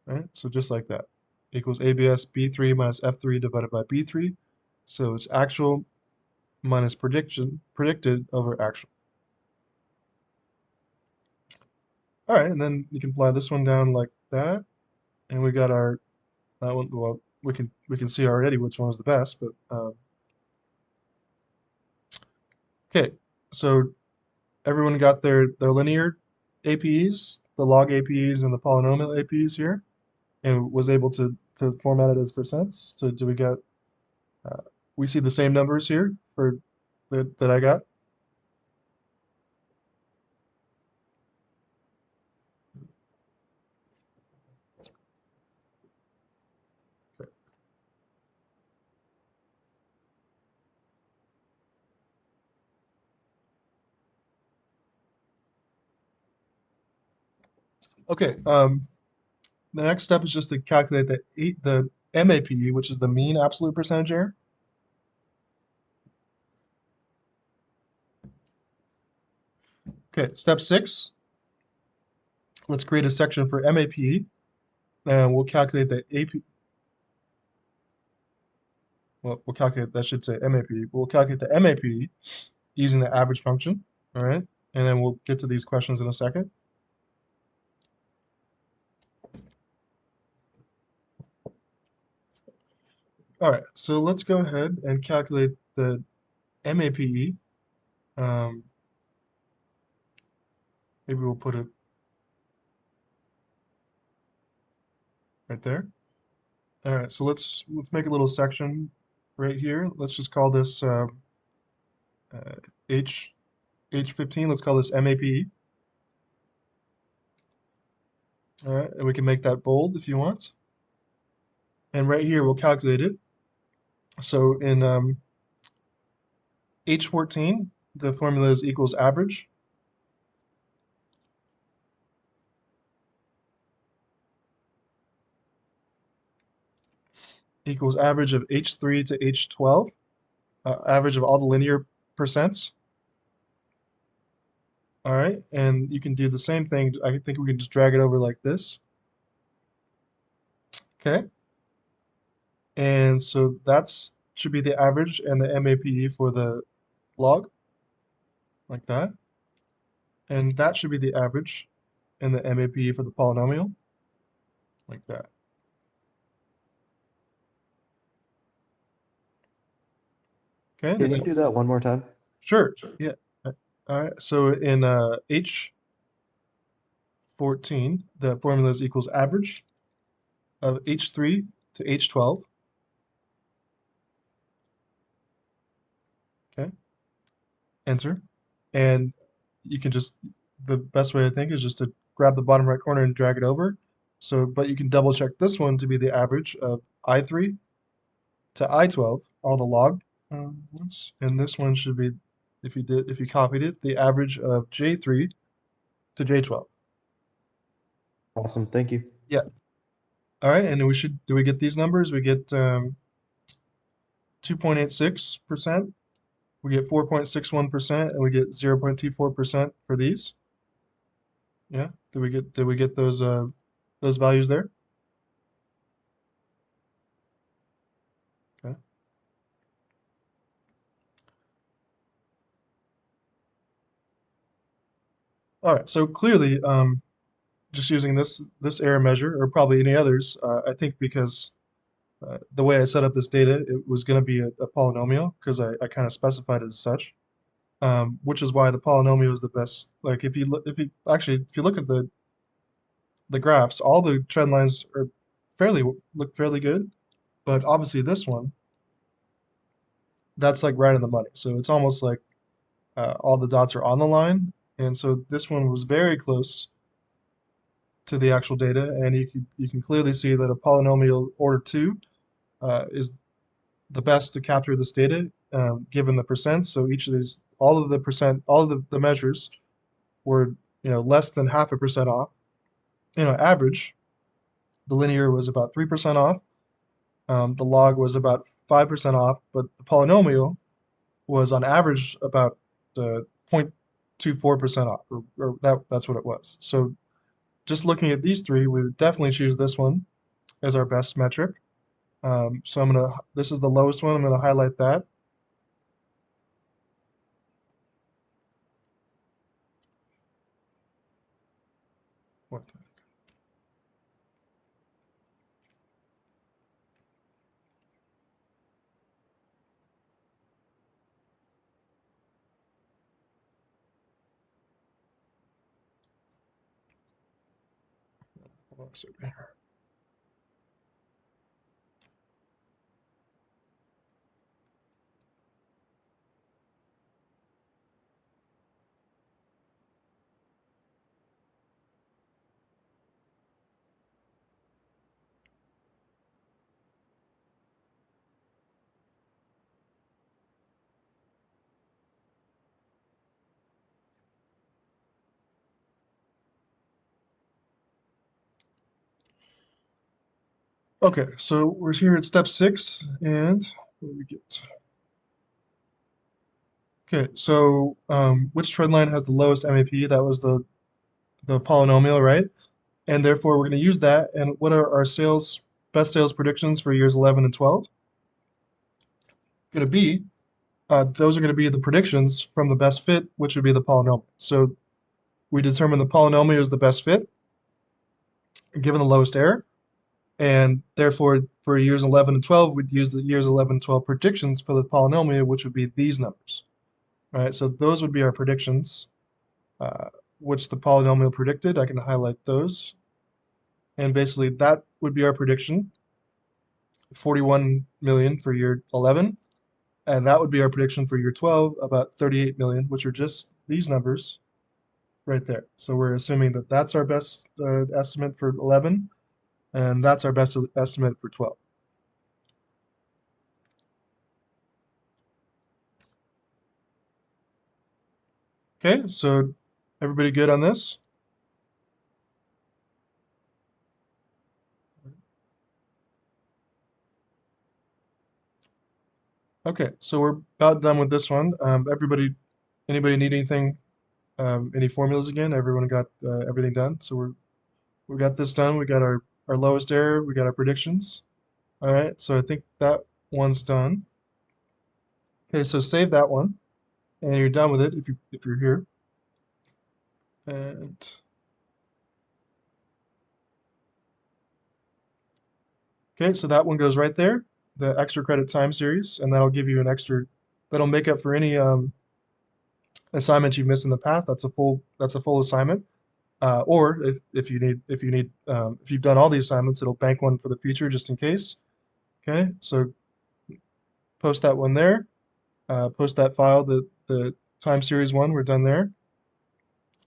right? So just like that, equals ABS B3 minus F3 divided by B3. So it's actual minus predicted over actual. All right, and then you can apply this one down like that, and we got our that one. Well, we can see already which one was the best, but okay. So everyone got their linear APEs, the log APEs, and the polynomial APEs here, and was able to format it as percents. So do we get? We see the same numbers here for that I got. Okay. The next step is just to calculate the MAPE, which is the mean absolute percentage error. Okay, step 6. Let's create a section for MAPE, and we'll calculate the AP. Well, we'll calculate, that should say MAPE. We'll calculate the MAPE using the average function, all right? And then we'll get to these questions in a second. All right, so let's go ahead and calculate the MAPE. Maybe we'll put it right there. All right, so let's make a little section right here. Let's just call this H15. Let's call this MAPE. All right, and we can make that bold if you want. And right here, we'll calculate it. So in H14, the formula is equals average. Equals average of H3 to H12, average of all the linear percents. All right, and you can do the same thing. I think we can just drag it over like this. Okay. And so that's should be the average and the MAPE for the log, like that. And that should be the average and the MAPE for the polynomial, like that. Okay. Can you do that one more time? Sure. Yeah. All right. So in H14, the formula is equals average of H3 to H12. Okay. Enter. And you can just, the best way I think is just to grab the bottom right corner and drag it over. So, but you can double check this one to be the average of I3 to I12, all the log ones. And this one should be, if you copied it, the average of J3 to J12. Awesome. Thank you. Yeah. All right, and do we get these numbers? We get 2.86%, we get 4.61%, and we get 0.24% for these. Yeah, did we get those values there? Okay. All right, so clearly, just using this error measure, or probably any others, I think because the way I set up this data, it was going to be a polynomial because I kind of specified it as such, which is why the polynomial is the best. Like if you look at the graphs, all the trend lines are look fairly good, but obviously this one, that's like right in the money. So it's almost like all the dots are on the line, and so this one was very close to the actual data, and you can clearly see that a polynomial order 2 is the best to capture this data given the percents. So each of these, all of the measures were less than 0.5% off. Average, the linear was about 3% off. The log was about 5% off, but the polynomial was on average about to 4% off, or that's what it was. So just looking at these three, we would definitely choose this one as our best metric. So this is the lowest one. I'm gonna highlight that. What? Hold on a second. Okay, so we're here at step 6, and what do we get? Okay, so which trend line has the lowest MAP? That was the polynomial, right? And therefore, we're going to use that. And what are our best sales predictions for years 11 and 12? Going to be those are going to be the predictions from the best fit, which would be the polynomial. So we determine the polynomial is the best fit, given the lowest error. And therefore, for years 11 and 12, we'd use the years 11 and 12 predictions for the polynomial, which would be these numbers. All right, so those would be our predictions, which the polynomial predicted. I can highlight those. And basically, that would be our prediction, 41 million for year 11. And that would be our prediction for year 12, about 38 million, which are just these numbers right there. So we're assuming that that's our best estimate for 11, and that's our best estimate for 12. Okay, so everybody good on this? Okay, so we're about done with this one. Anybody need anything, any formulas again? Everyone got everything done? So we got this done. We got our lowest error. We got our predictions. All right, so I think that one's done. Okay, so save that one, and you're done with it if you're here. And okay, so that one goes right there, the extra credit time series, and that'll give you an extra. That'll make up for any assignment you've missed in the past. That's a full assignment. Or if you've done all the assignments, it'll bank one for the future just in case. Okay, so post that one there. Post that file, the time series one. We're done there.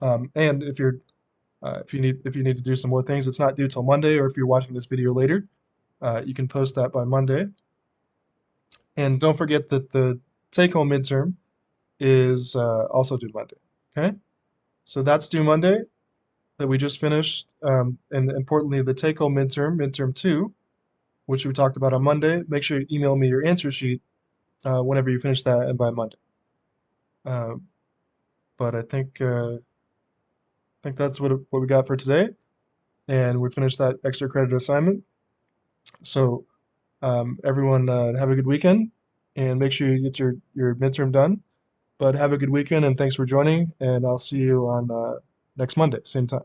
And if you need to do some more things, it's not due till Monday. Or if you're watching this video later, you can post that by Monday. And don't forget that the take-home midterm is also due Monday. Okay, so that's due Monday that we just finished. And importantly, the take-home midterm 2, which we talked about on Monday. Make sure you email me your answer sheet whenever you finish that and by Monday. But I think that's what we got for today, and we finished that extra credit assignment. So everyone have a good weekend, and make sure you get your midterm done. But have a good weekend, and thanks for joining. And I'll see you on next Monday, same time.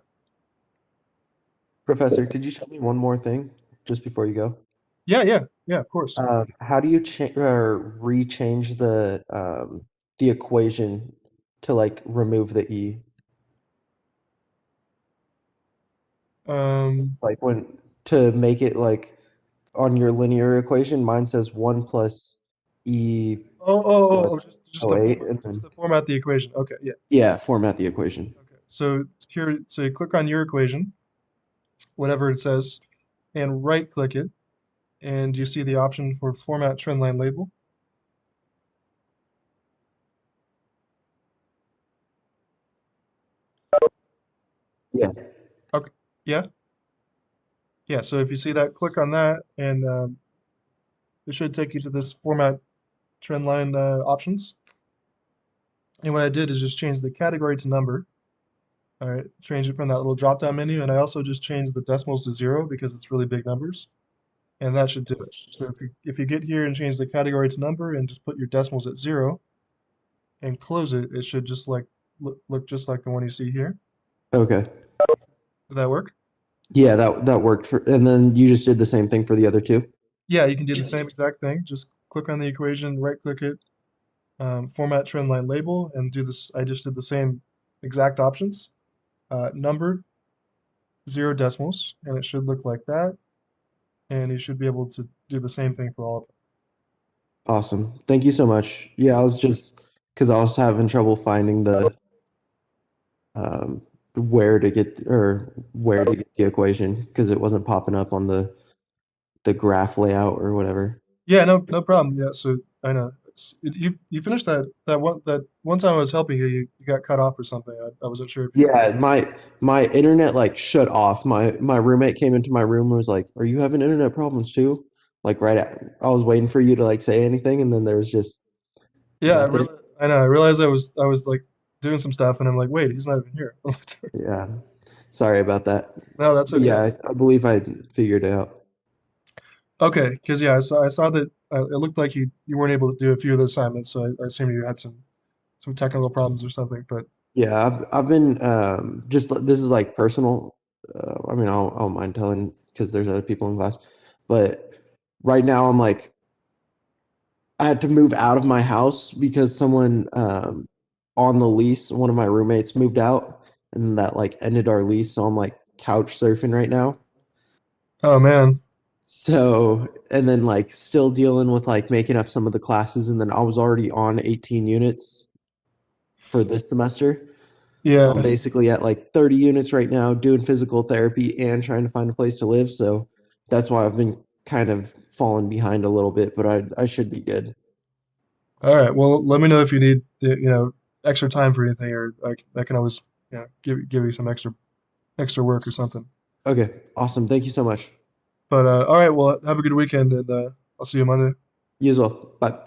Professor, could you show me one more thing just before you go? Yeah, of course. How do you change or rechange the equation to like remove the e? Like when to make it like on your linear equation, mine says 1 plus e plus just to 08, and just then to format the equation. Okay, yeah. yeah, format the equation. Okay. So here, so you click on your equation, whatever it says, and right click it, and you see the option for format trendline label. Yeah. Okay. Yeah. Yeah. So if you see that, click on that, and it should take you to this format trendline options. And what I did is just change the category to number. All right, change it from that little drop-down menu, and I also just changed the decimals to 0 because it's really big numbers, and that should do it. So if you get here and change the category to number and just put your decimals at 0 and close it, it should just like look just like the one you see here. Okay. Did that work? Yeah, that worked for, and then you just did the same thing for the other two? Yeah, you can do the same exact thing. Just click on the equation, right-click it, format trend line label, and do this. I just did the same exact options. Number, 0 decimals, and it should look like that. And you should be able to do the same thing for all of them. Awesome. Thank you so much. Yeah, I was just because I was having trouble finding um, where to get the equation because it wasn't popping up on the graph layout or whatever. Yeah, no problem. Yeah, so I know you finished that one time I was helping you, you got cut off or something. I wasn't sure if you. Yeah, my internet like shut off. My roommate came into my room and was like, "Are you having internet problems too?" Like I was waiting for you to like say anything, and then there was just Yeah, nothing. I know. I realized I was like doing some stuff, and I'm like, wait, he's not even here. Yeah, sorry about that. No, that's But okay. yeah, I believe I figured it out. Okay, because yeah, I saw that it looked like you weren't able to do a few of the assignments, so I assumed you had some technical problems or something. But Yeah, I've been just this is like personal. I mean, I don't mind telling because there's other people in class, but right now I'm like I had to move out of my house because someone on the lease, one of my roommates moved out, and that like ended our lease. So I'm like couch surfing right now. oh man, So and then like still dealing with like making up some of the classes, and then I was already on 18 units for this semester. So I'm yeah. basically at like 30 units right now doing physical therapy and trying to find a place to live. So that's why I've been kind of falling behind a little bit, but I should be good. All right. Well, let me know if you need extra time for anything, or I can always give you some extra work or something. Okay, awesome. Thank you so much. But all right. Well, have a good weekend, and I'll see you Monday. You as well. Bye.